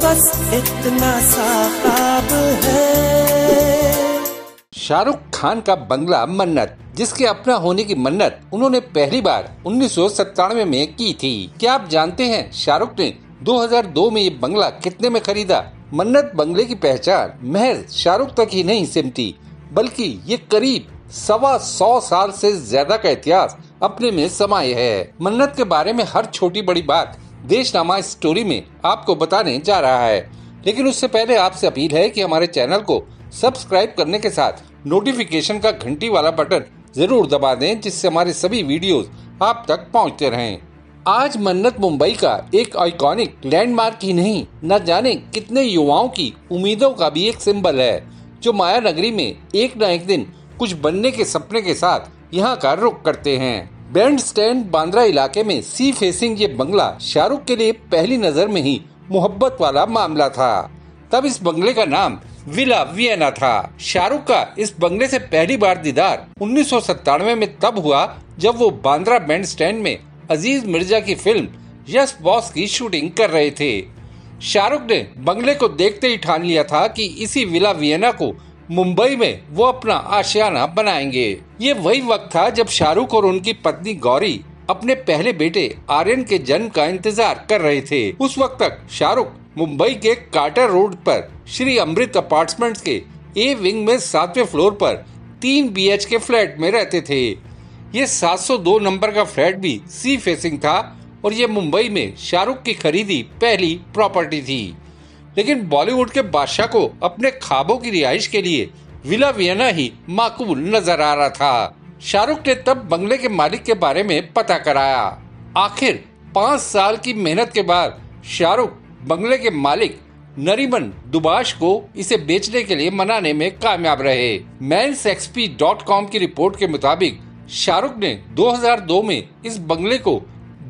बस इतना सा ख्वाब है। शाहरुख खान का बंगला मन्नत, जिसके अपना होने की मन्नत उन्होंने पहली बार 1997 में की थी। क्या आप जानते हैं शाहरुख ने 2002 में ये बंगला कितने में खरीदा? मन्नत बंगले की पहचान महज शाहरुख तक ही नहीं सिमटी, बल्कि ये करीब 125 साल से ज्यादा का इतिहास अपने में समाये है। मन्नत के बारे में हर छोटी बड़ी बात देशनामा स्टोरी में आपको बताने जा रहा है, लेकिन उससे पहले आपसे अपील है कि हमारे चैनल को सब्सक्राइब करने के साथ नोटिफिकेशन का घंटी वाला बटन जरूर दबा दें, जिससे हमारे सभी वीडियोस आप तक पहुंचते रहें। आज मन्नत मुंबई का एक आइकॉनिक लैंडमार्क ही नहीं, न जाने कितने युवाओं की उम्मीदों का भी एक सिंबल है, जो माया नगरी में एक न एक दिन कुछ बनने के सपने के साथ यहाँ का रुख करते हैं। बैंड स्टैंड बांद्रा इलाके में सी फेसिंग ये बंगला शाहरुख के लिए पहली नजर में ही मोहब्बत वाला मामला था। तब इस बंगले का नाम विला वियना था। शाहरुख का इस बंगले से पहली बार दीदार 1997 में तब हुआ जब वो बांद्रा बैंड स्टैंड में अजीज मिर्जा की फिल्म यस बॉस की शूटिंग कर रहे थे। शाहरुख ने बंगले को देखते ही ठान लिया था कि इसी विला वियना को मुंबई में वो अपना आशियाना बनाएंगे। ये वही वक्त था जब शाहरुख और उनकी पत्नी गौरी अपने पहले बेटे आर्यन के जन्म का इंतजार कर रहे थे। उस वक्त तक शाहरुख मुंबई के कार्टर रोड पर श्री अमृत अपार्टमेंट्स के ए विंग में 7वें फ्लोर पर 3 BHK फ्लैट में रहते थे। ये 702 नंबर का फ्लैट भी सी फेसिंग था और ये मुंबई में शाहरुख की खरीदी पहली प्रॉपर्टी थी। लेकिन बॉलीवुड के बादशाह को अपने ख्वाबों की रिहाइश के लिए विला वियना ही माकूल नजर आ रहा था। शाहरुख ने तब बंगले के मालिक के बारे में पता कराया। आखिर 5 साल की मेहनत के बाद शाहरुख बंगले के मालिक नरीमन दुबाश को इसे बेचने के लिए मनाने में कामयाब रहे। mansxp.com की रिपोर्ट के मुताबिक शाहरुख ने 2002 में इस बंगले को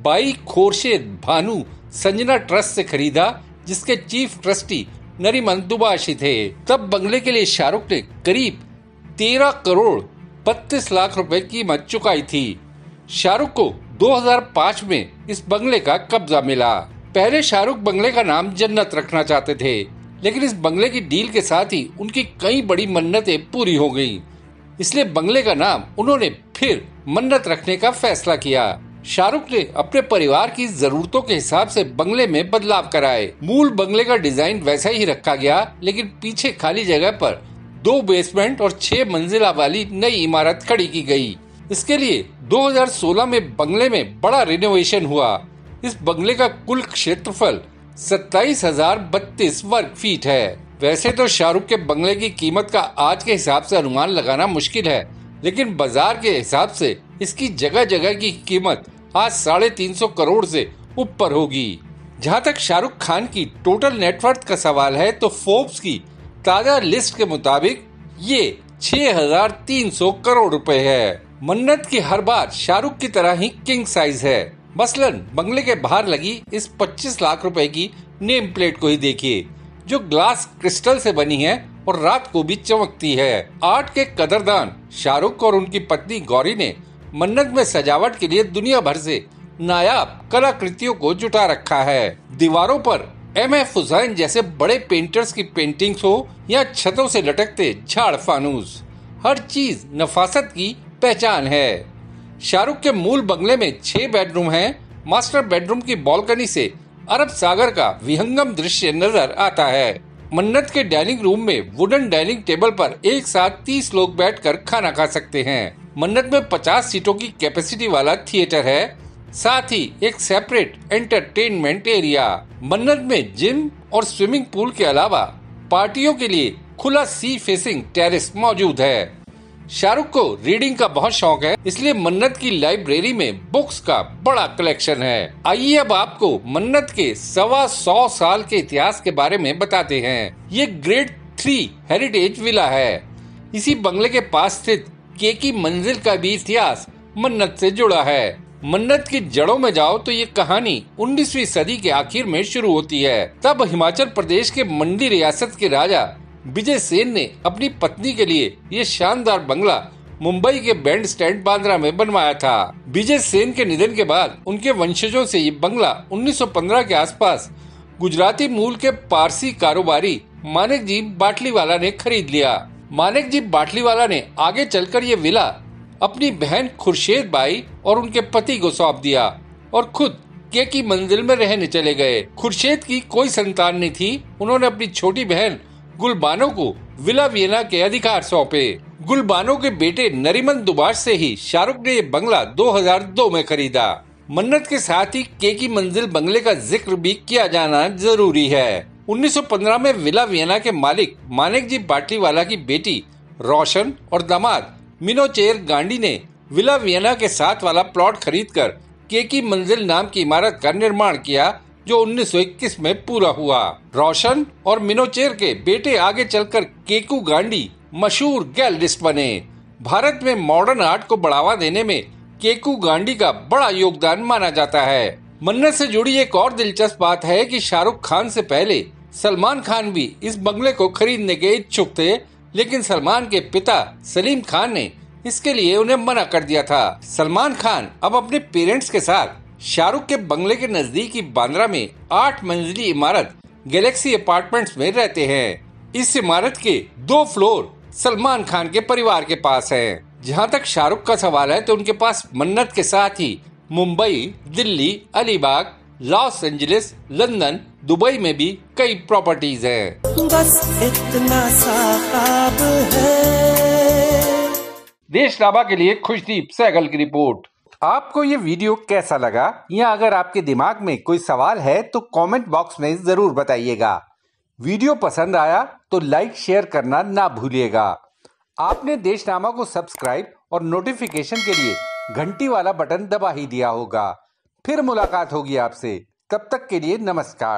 बाई खोरशेद भानु संजना ट्रस्ट से खरीदा, जिसके चीफ ट्रस्टी नरीमन दुबाशी थे। तब बंगले के लिए शाहरुख ने करीब 13 करोड़ 32 लाख रुपए कीमत चुकाई थी। शाहरुख को 2005 में इस बंगले का कब्जा मिला। पहले शाहरुख बंगले का नाम जन्नत रखना चाहते थे, लेकिन इस बंगले की डील के साथ ही उनकी कई बड़ी मन्नतें पूरी हो गईं। इसलिए बंगले का नाम उन्होंने फिर मन्नत रखने का फैसला किया। शाहरुख ने अपने परिवार की जरूरतों के हिसाब से बंगले में बदलाव कराए। मूल बंगले का डिजाइन वैसा ही रखा गया, लेकिन पीछे खाली जगह पर 2 बेसमेंट और 6 मंजिला वाली नई इमारत खड़ी की गई। इसके लिए 2016 में बंगले में बड़ा रिनोवेशन हुआ। इस बंगले का कुल क्षेत्रफल 27,032 वर्ग फीट है। वैसे तो शाहरुख के बंगले की कीमत का आज के हिसाब से अनुमान लगाना मुश्किल है, लेकिन बाजार के हिसाब से इसकी जगह जगह की कीमत आज 350 करोड़ से ऊपर होगी। जहां तक शाहरुख खान की टोटल नेटवर्थ का सवाल है, तो फोर्ब्स की ताजा लिस्ट के मुताबिक ये 6,300 करोड़ रुपए है। मन्नत की हर बात शाहरुख की तरह ही किंग साइज है। मसलन बंगले के बाहर लगी इस 25 लाख रुपए की नेम प्लेट को ही देखिए, जो ग्लास क्रिस्टल से बनी है और रात को भी चमकती है। आर्ट के कदरदान शाहरुख और उनकी पत्नी गौरी ने मन्नत में सजावट के लिए दुनिया भर से नायाब कलाकृतियों को जुटा रखा है। दीवारों पर MF हुसैन जैसे बड़े पेंटर्स की पेंटिंग्स हो या छतों से लटकते झाड़ फानूस, हर चीज नफासत की पहचान है। शाहरुख के मूल बंगले में 6 बेडरूम हैं। मास्टर बेडरूम की बालकनी से अरब सागर का विहंगम दृश्य नजर आता है। मन्नत के डाइनिंग रूम में वुडन डाइनिंग टेबल पर एक साथ 30 लोग बैठकर खाना खा सकते हैं। मन्नत में 50 सीटों की कैपेसिटी वाला थिएटर है, साथ ही एक सेपरेट एंटरटेनमेंट एरिया। मन्नत में जिम और स्विमिंग पूल के अलावा पार्टियों के लिए खुला सी फेसिंग टेरेस मौजूद है। शाहरुख को रीडिंग का बहुत शौक है, इसलिए मन्नत की लाइब्रेरी में बुक्स का बड़ा कलेक्शन है। आइए अब आपको मन्नत के 125 साल के इतिहास के बारे में बताते हैं। ये ग्रेड 3 हेरिटेज विला है। इसी बंगले के पास स्थित केकी मंजिल का भी इतिहास मन्नत से जुड़ा है। मन्नत की जड़ों में जाओ तो ये कहानी 19वीं सदी के आखिर में शुरू होती है। तब हिमाचल प्रदेश के मंडी रियासत के राजा विजय सेन ने अपनी पत्नी के लिए ये शानदार बंगला मुंबई के बैंड स्टैंड बांद्रा में बनवाया था। विजय सेन के निधन के बाद उनके वंशजों से ये बंगला 1915 के आसपास गुजराती मूल के पारसी कारोबारी मानेक जी बाटलीवाला ने खरीद लिया। मानेक जी बाटलीवाला ने आगे चलकर ये विला अपनी बहन खुर्शेद बाई और उनके पति को सौंप दिया और खुद केकी मंजिल में रहने चले गए। खुर्शेद की कोई संतान नहीं थी। उन्होंने अपनी छोटी बहन गुलबानो को विला वियना के अधिकार सौंपे। गुलबानो के बेटे नरीमन दुबाश से ही शाहरुख ने ये बंगला 2002 में खरीदा। मन्नत के साथ ही केकी मंजिल बंगले का जिक्र भी किया जाना जरूरी है। 1915 में विला वियना के मालिक मानेक जी बाटलीवाला की बेटी रोशन और दामाद मिनोचेर गांडी ने विला वियना के साथ वाला प्लॉट खरीदकर केकी मंजिल नाम की इमारत का निर्माण किया, जो 1921 में पूरा हुआ। रोशन और मिनोचेर के बेटे आगे चलकर केकू गांडी मशहूर गैलरिस्ट बने। भारत में मॉडर्न आर्ट को बढ़ावा देने में केकू गांडी का बड़ा योगदान माना जाता है। मन्नत से जुड़ी एक और दिलचस्प बात है कि शाहरुख खान से पहले सलमान खान भी इस बंगले को खरीदने के इच्छुक थे, लेकिन सलमान के पिता सलीम खान ने इसके लिए उन्हें मना कर दिया था। सलमान खान अब अपने पेरेंट्स के साथ शाहरुख के बंगले के नजदीक ही बांद्रा में 8 मंजिली इमारत गैलेक्सी अपार्टमेंट्स में रहते हैं। इस इमारत के 2 फ्लोर सलमान खान के परिवार के पास हैं। जहां तक शाहरुख का सवाल है तो उनके पास मन्नत के साथ ही Mumbai, Delhi, Alibag, Los Angeles, London, Dubai में भी कई प्रॉपर्टीज हैं। बस इतना सा ख्वाब है। देशनामा के लिए खुशदीप सहगल की रिपोर्ट। आपको ये वीडियो कैसा लगा, या अगर आपके दिमाग में कोई सवाल है तो कमेंट बॉक्स में जरूर बताइएगा। वीडियो पसंद आया तो लाइक शेयर करना ना भूलिएगा। आपने देशनामा को सब्सक्राइब और नोटिफिकेशन के लिए घंटी वाला बटन दबा ही दिया होगा। फिर मुलाकात होगी आपसे, तब तक के लिए नमस्कार।